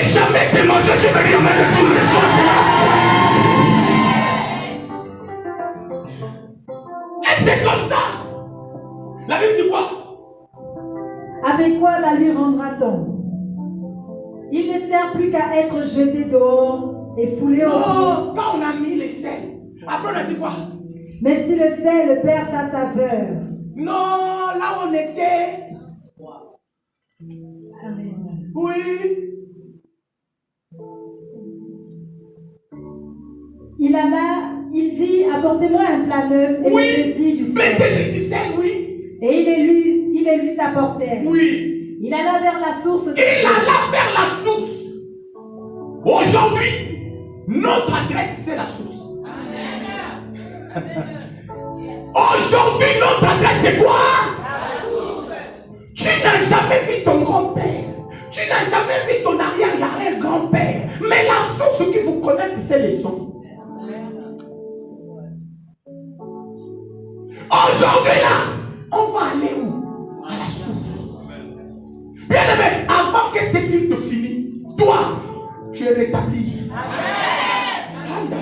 jamais te manger. Tu me dis amen et tu le reçois. Et c'est comme ça. La Bible dit quoi? Avec quoi la lui rendra-t-on? Il ne sert plus qu'à être jeté dehors et foulé au pied. Quand on a mis les sels, après on a dit quoi? Mais si le sel perd sa saveur. Non, là on était. Amen. Oui. Il alla, il dit, apportez-moi un plat neuf et mettez-y du sel. Mettez-y du sel, oui. Et il les lui apportait. Oui. Il alla vers la source. Il alla vers la source. Aujourd'hui, notre adresse, c'est la source. Aujourd'hui, notre adresse, c'est quoi? La source. Tu n'as jamais vu ton grand-père. Tu n'as jamais vu ton arrière-grand-père. Mais la source qui vous connecte, c'est les sons. Aujourd'hui, là, on va aller où? À la source. Bien aimé, avant que cette nuit te finisse, toi, tu es rétabli. Amen.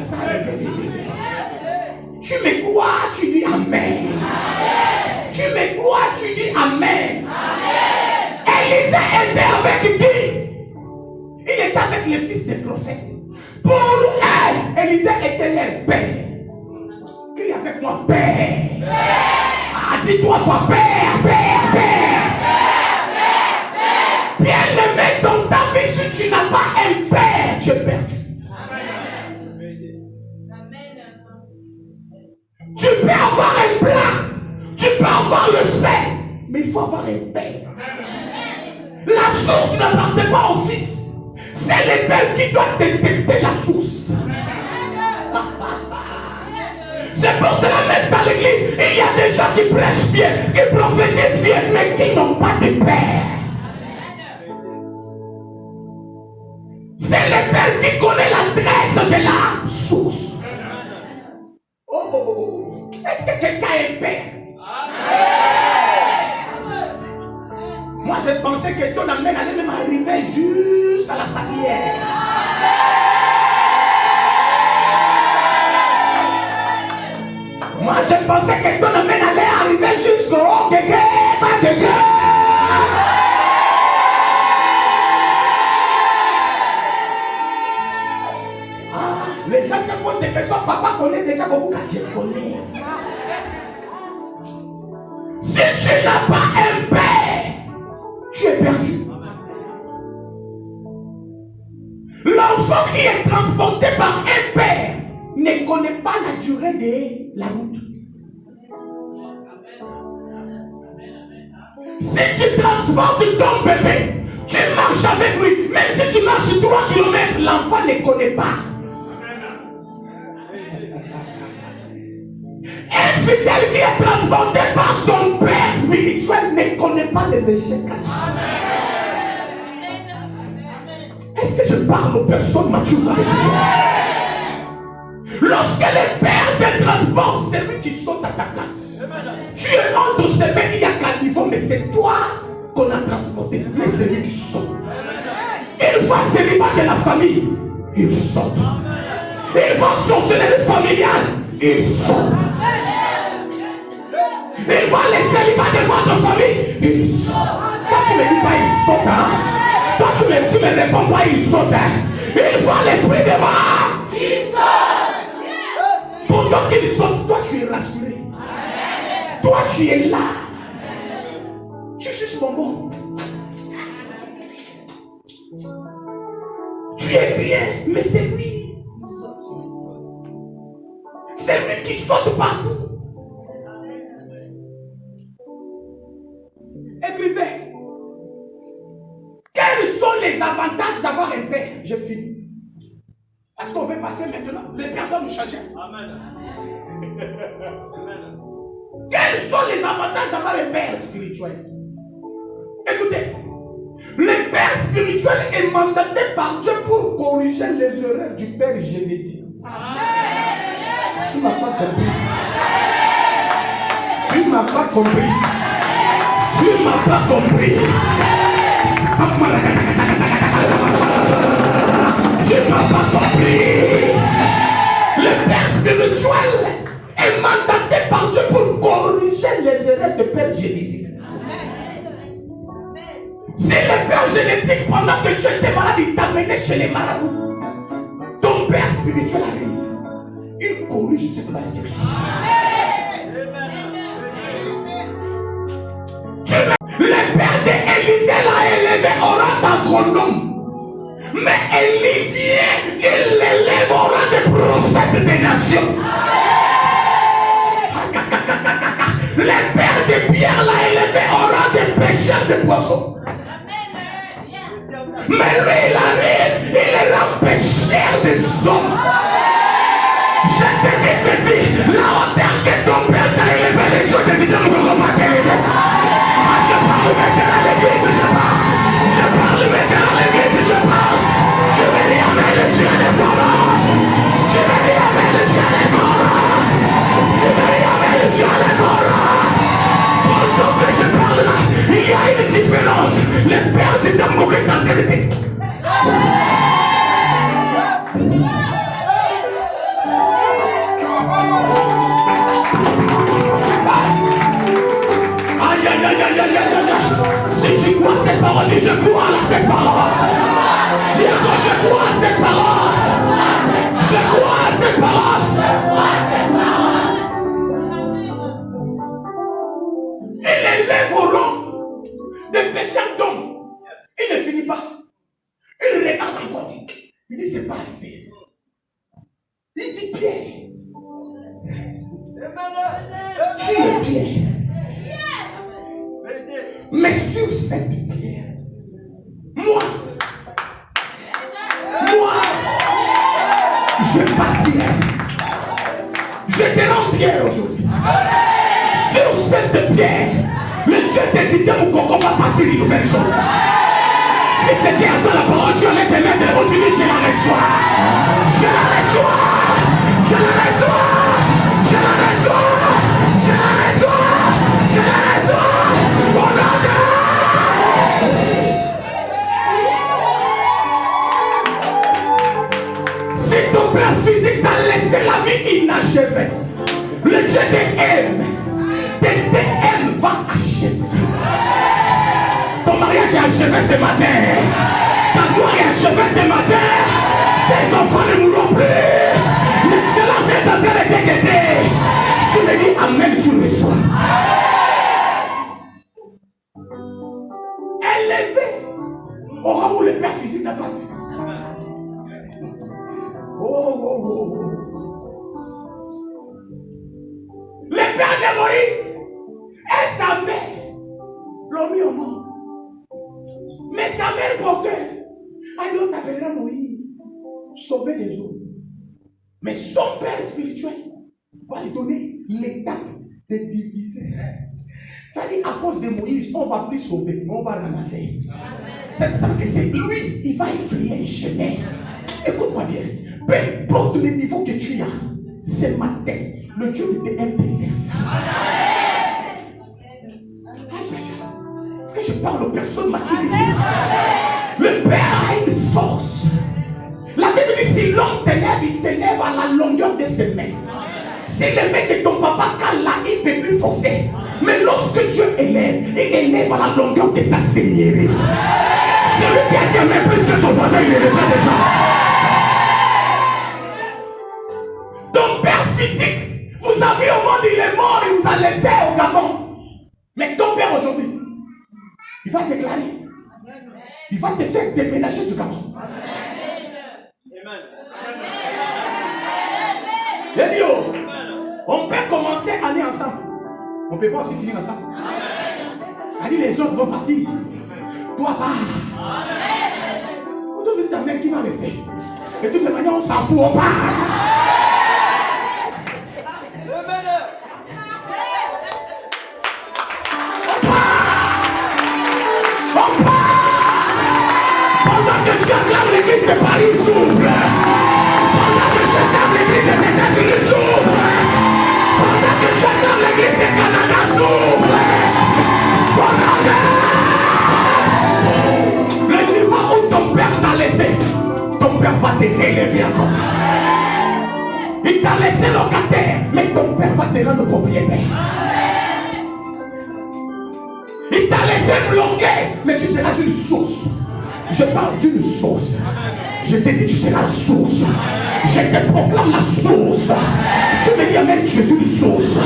Tu me crois, tu dis Amen. Tu me crois, tu dis Amen. Élisée était avec qui? Il était avec les fils des prophètes. Pour elle, Élisée était leur père. Crie avec moi, Père. Ah, dis 3 fois, Père, Père, Père. Bien-aimé, dans ta vie, si tu n'as pas un père, tu es perdu. Tu peux avoir un plat, tu peux avoir le sel, mais il faut avoir un père. La source n'appartient pas au fils. C'est le père qui doit détecter la source. C'est pour cela même dans l'église, il y a des gens qui prêchent bien, qui prophétisent bien, mais qui n'ont pas de père. C'est le père qui connaît l'adresse de la source. Oh. Est-ce que quelqu'un est père? Moi je pensais que ton amène allait même arriver jusqu'à la sablière. Moi je pensais que ton amène allait arriver jusqu'au haut de guerre, pas de guerre. je connais. Si tu n'as pas un père, tu es perdu. L'enfant qui est transporté par un père ne connaît pas la durée de la route. Si tu transportes ton bébé, tu marches avec lui. Même si tu marches 3 km, l'enfant ne connaît pas. Un fidèle qui est transporté par son père spirituel ne connaît pas les échecs. Est-ce que je parle aux personnes matures dans les Seigneur? Lorsque le père te transporte, c'est lui qui saute à ta place. Tu es entre ses mains, il y a qu'un niveau, mais c'est toi qu'on a transporté. Mais c'est lui qui saute. Il va célibataire de la famille, il saute. Il va sorcellerie familiale, il saute. Il va les célibataires de votre famille, il saute. Toi tu ne me dis pas il saute, hein? Toi tu me réponds pas il saute, hein? Il va l'esprit de mort, il saute. Pendant qu'il saute, toi tu es rassuré. Toi tu es là. Tu suces mon mot. Tu es bien, mais c'est lui. C'est lui qui saute partout. Écrivez. Quels sont les avantages d'avoir un père? Je finis. Parce qu'on veut passer maintenant. Les pères doivent nous changer. Amen. Quels sont les avantages d'avoir un père spirituel? Écoutez. Le père spirituel est mandaté par Dieu pour corriger les erreurs du père génétique. Tu ne m'as pas compris. Tu ne m'as pas compris. Tu ne m'as pas compris. Tu ne m'as pas compris. Le père spirituel est mandaté par Dieu pour corriger les erreurs du père génétique. Si le père génétique, pendant que tu étais malade, il t'a mené chez les marabouts, ton père spirituel arrive, il corrige cette malédiction. Le père d'Élisée l'a élevé au rang d'agronome. Mais Élie vient, il l'élève au rang de prophète des nations. Le père de Pierre l'a élevé au rang de pêcheur de poissons. Mais lui, il arrive, il est l'empêcheur des hommes. Je te dis ceci, la hauteur que ton père t'a élevé, les choses de Dieu ne va t'élever. Je parle maintenant à l'église, je parle. Je parle maintenant à l'église, je parle. Je vais dire amen, le Dieu des forts. Je vais dire amen, le Dieu des forts. Je vais dire amen, le Dieu des forts. Pendant que je parle là, il y a une différence. Le père dit d'amour est en vérité. Aïe, aïe, aïe, aïe, aïe, aïe. Si tu crois cette parole, dis je crois à cette parole. Dis encore je crois à cette parole. Je crois à cette parole. Il élève au rang de pécheur d'homme. Il ne finit pas. Il regarde encore. Il dit c'est pas assez. Il dit Pierre. Tu es Pierre. Mais sur cette pierre, moi, je bâtirai. Je te rends pierre aujourd'hui. Sur cette pierre, le Dieu de Didier Moukoko va bâtir une nouvelle chose. Si c'est bien dans la parole, Dieu les ténèbres de l'aujourd'hui, je la reçois. Je la reçois. Je la reçois. Je la reçois. Je la reçois. Je la reçois. Mon âme. Si ton père physique t'a laissé la vie inachevée, le Dieu de M va achever. Ton mariage est achevé ce matin. Ta gloire est achevée ce matin. Tes enfants ne mourront plus. L'excellence est en train de te guetter. de Moïse et sa mère l'ont mis au monde. Mais sa mère porteuse, alors on t'appellera Moïse, sauver des eaux. Mais son père spirituel va lui donner l'étape de diviser. Ça dit, à cause de Moïse, on ne va plus sauver, mais on va ramasser. Ça, c'est lui, il va effrayer un chemin. Écoute-moi bien, peu importe le niveau que tu as, ce matin, le Dieu de un t'élève. Est-ce que je parle aux personnes matures ici? Le Père a une force. La Bible dit, si l'homme t'élève, il t'élève à la longueur de ses mains. Si le mec de ton papa cale là, il ne peut plus forcer. Mais lorsque Dieu élève, il élève à la longueur de sa seigneurie. Celui qui a dit même plus que son voisin, il est déjà. Ton père physique vous a mis au monde, il est mort, il vous a laissé au Gabon. Mais ton père aujourd'hui, il va déclarer, il va te faire déménager du Gabon. Les bio, on peut commencer l'année ensemble. On ne peut pas aussi finir ensemble. Allez, les autres vont partir. Toi, pars. On doit dire ta mère qui va rester. Et de toute manière, on s'en fout, on part. On part. Pendant que tu acclames l'église de Paris s'ouvre. Pendant que tu acclames l'église des États-Unis s'ouvre. Pendant que tu acclames l'église du Canada s'ouvre. Pendant que le niveau où ton père t'a laissé, ton père va te rélever encore. Il t'a laissé locataire, mais ton père va te rendre propriétaire. Il t'a laissé bloqué, mais tu seras une source. Je parle d'une source. Je te dis, tu seras la source. Je te proclame la source. Tu me dis, amen, tu es une source.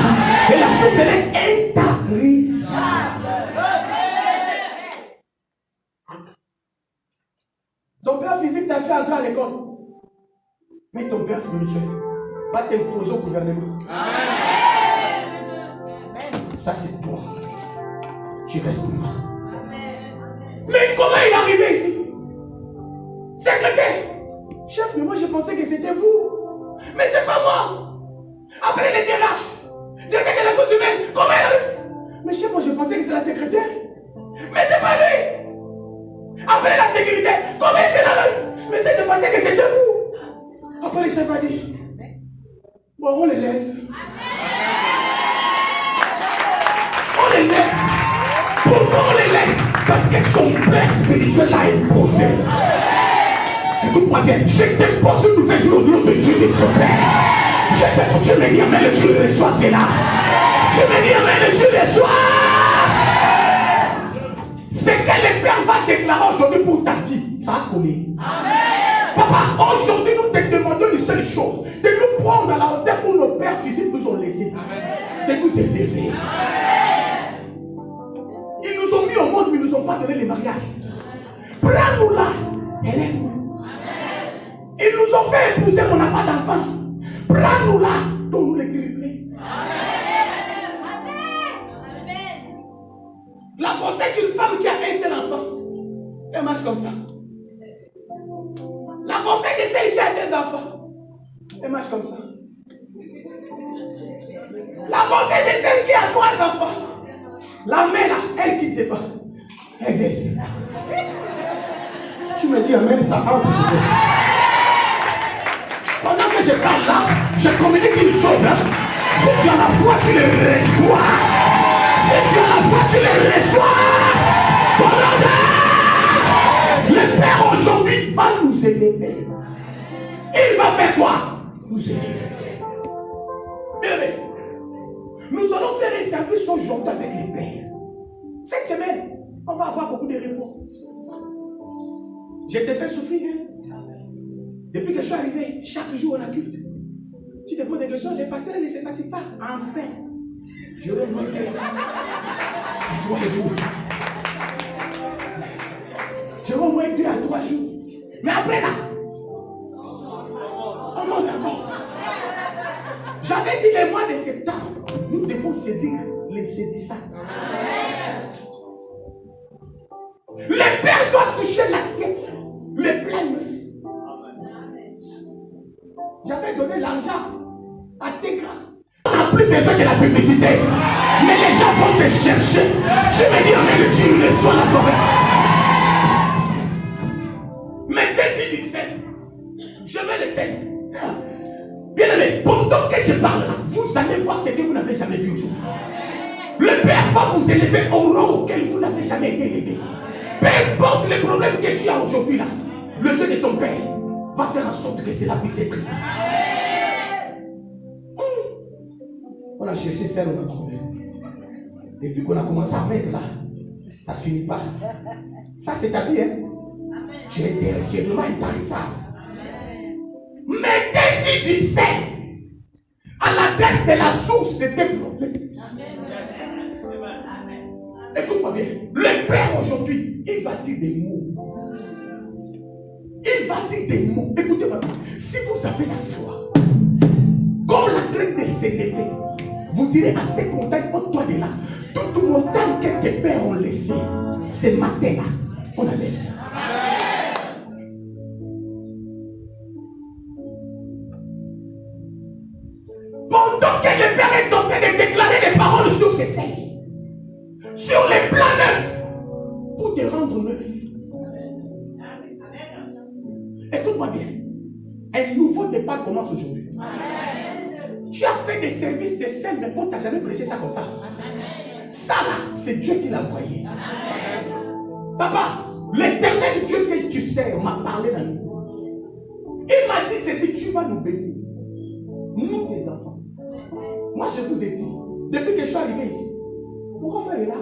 Et la source, elle est intarissable. Ton père physique t'a fait entrer à l'école. Mais ton père spirituel va t'imposer au gouvernement. Ça, c'est toi. Tu restes pour moi. Mais comment il est arrivé ici? Secrétaire. Chef, mais moi je pensais que c'était vous. Mais c'est pas moi. Après les DRH, directeur des ressources humaines, comment il arrive? Mais chef, moi je pensais que c'est la secrétaire. Mais c'est pas lui. Après la sécurité, comment il s'est arrivé? Mais je pensais que c'était vous. Après le chef a dit, bon, on les laisse. On les laisse. Pourquoi on les laisse? Parce que son père spirituel l'a imposé. Écoute-moi bien, je t'impose une nouvelle vie au nom de Dieu et de son Père. Je te tu me dis, mais le Dieu le soir, c'est là. Tu me dis, mais le Dieu le soir. Ce que le Père va déclarer aujourd'hui pour ta vie, ça a collé. Papa, aujourd'hui, nous te demandons une seule chose, de nous prendre à la hauteur où nos pères physiques nous ont laissés. De nous élever. Ils nous ont mis au monde, mais ils ne nous ont pas donné les mariages. Prends-nous là, élève-nous. Ils nous ont fait épouser, mais on n'a pas d'enfant. Prends-nous là, donne-nous les triplés. La conseille d'une femme qui a un seul enfant, elle marche comme ça. La conseille de celle qui a 2 enfants, elle marche comme ça. La conseille de celle qui a 3 enfants, la mère là, elle quitte devant. Elle vient ici. Tu me dis amen, ça entre. Pendant que je parle là, je communique une chose. Si tu as la foi, tu le reçois. Si tu as la foi, tu le reçois. Le Père aujourd'hui va nous élever. Il va faire quoi? Nous élever. Bien, nous allons faire un service aujourd'hui avec les pères. Cette semaine, on va avoir beaucoup de repos. Je t'ai fait souffrir. Depuis que je suis arrivé, chaque jour on a culte. Tu te poses des questions, les pasteurs ne se fatiguent pas. Enfin, je vais moins bien. Je vais au moins 2 à 3 jours. Mais après là, on monte encore. J'avais dit les mois de septembre, nous devons saisir tigres les saisissent. Les pères doivent toucher l'assiette, les plats neufs. J'avais donné l'argent à Tegra. On n'a plus besoin de la publicité. Mais les gens vont te chercher. Je me dis, mais le Dieu, le soir la forêt. Mais désir du sel. Je mets le sel. Bien aimé, pendant que je parle là, vous allez voir ce que vous n'avez jamais vu aujourd'hui. Le Père va vous élever au rang auquel vous n'avez jamais été élevé. Peu importe les problèmes que tu as aujourd'hui là, le Dieu de ton Père va faire en sorte que cela puisse être. On a cherché celle on a trouvé. Et puis qu'on a commencé à mettre là, ça finit pas. Ça c'est ta vie, hein? Tu es vraiment intarissable. Mais désir du sel à l'adresse de la source de tes problèmes. Écoute-moi bien, le Père aujourd'hui, il va dire des mots. Il va dire des mots. Écoutez-moi, si vous avez la foi, comme la graine de s'élever, vous direz à ces montagnes, ôte-toi de là. Toute montagne que tes pères ont laissée, ce matin-là, on enlève ça. Pendant que le Père est en train de déclarer des paroles sur ses selles, sur les plans neufs, pour te rendre neuf. Écoute-moi bien, un nouveau départ commence aujourd'hui. Tu as fait des services de sel, mais on ne t'a jamais prêché ça comme ça. Ça là, c'est Dieu qui l'a envoyé. Papa, l'éternel Dieu que tu sers m'a parlé dans nous. Il m'a dit ceci, tu vas nous bénir. Nous tes enfants. Moi je vous ai dit, depuis que je suis arrivé ici, mon grand frère est là.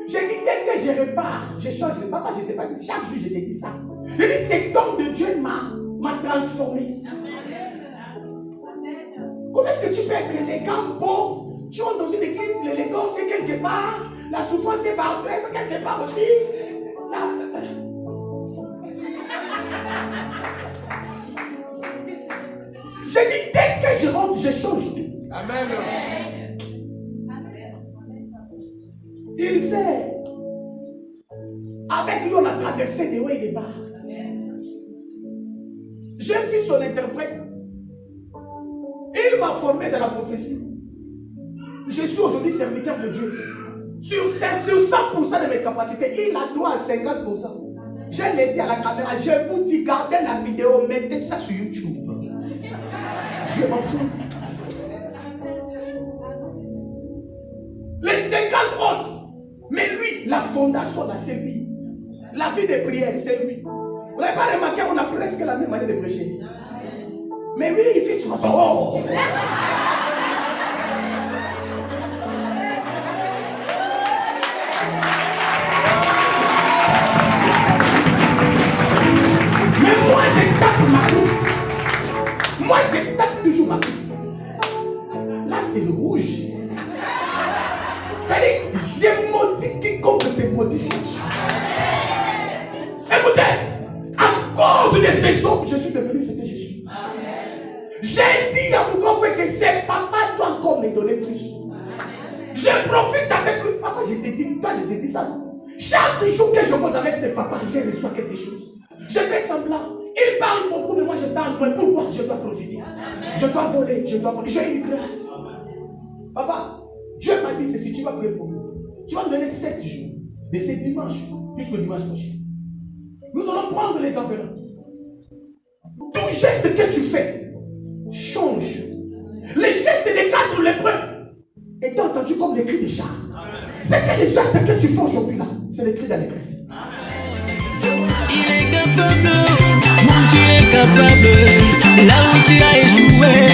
J'ai dit dès que je repars, je change. Papa, je t'ai pas dit, chaque jour je t'ai dit ça. J'ai dit, cet homme de Dieu m'a transformé. Comment est-ce que tu peux être élégant, pauvre? Tu rentres dans une église, l'élégance c'est quelque part, la souffrance c'est partout, quelque part aussi. J'ai dit, dès que je rentre, je change tout. Amen. Il sait. Avec lui, on a traversé des hauts et des bas. J'ai vu son interprète. Il m'a formé dans la prophétie. Je suis aujourd'hui serviteur de Dieu. Sur 100% de mes capacités, il a droit à 50%. Je l'ai dit à la caméra, je vous dis, gardez la vidéo, mettez ça sur YouTube. Je m'en fous. Les 50 autres. Mais lui, la fondation là, c'est lui. La vie de prière, c'est lui. Vous n'avez pas remarqué, on a presque la même manière de prêcher. Mais lui, il fait souvent ça. Oh. Mais moi, je tape ma cuisse. Moi, je tape toujours ma cuisse. Là, c'est le rouge. C'est-à-dire, j'ai maudit quiconque te maudit. Écoutez, à cause de ces hommes, je suis devenu ce que je suis. J'ai dit à mon grand frère que c'est papa doit encore me donner plus. Je profite avec lui. Papa, je te dis, toi, je te dis ça. Chaque jour que je pose avec ses papas, je reçois quelque chose. Je fais semblant. Il parle beaucoup, mais moi je parle moins. Pourquoi je dois profiter? Je dois voler, je dois voler. J'ai une grâce. Papa, Dieu m'a dit ceci, tu vas prier pour nous. Tu vas me donner 7 jours. De ce dimanche jusqu'au dimanche prochain. Nous allons prendre les enveloppes. Tout geste que tu fais, change. Les gestes des 4 lépreux étaient entendus comme les cris des chars. C'est que les gestes que tu fais aujourd'hui là, c'est les cris d'allégresse. Il est capable, mon Dieu est capable, là où tu as échoué.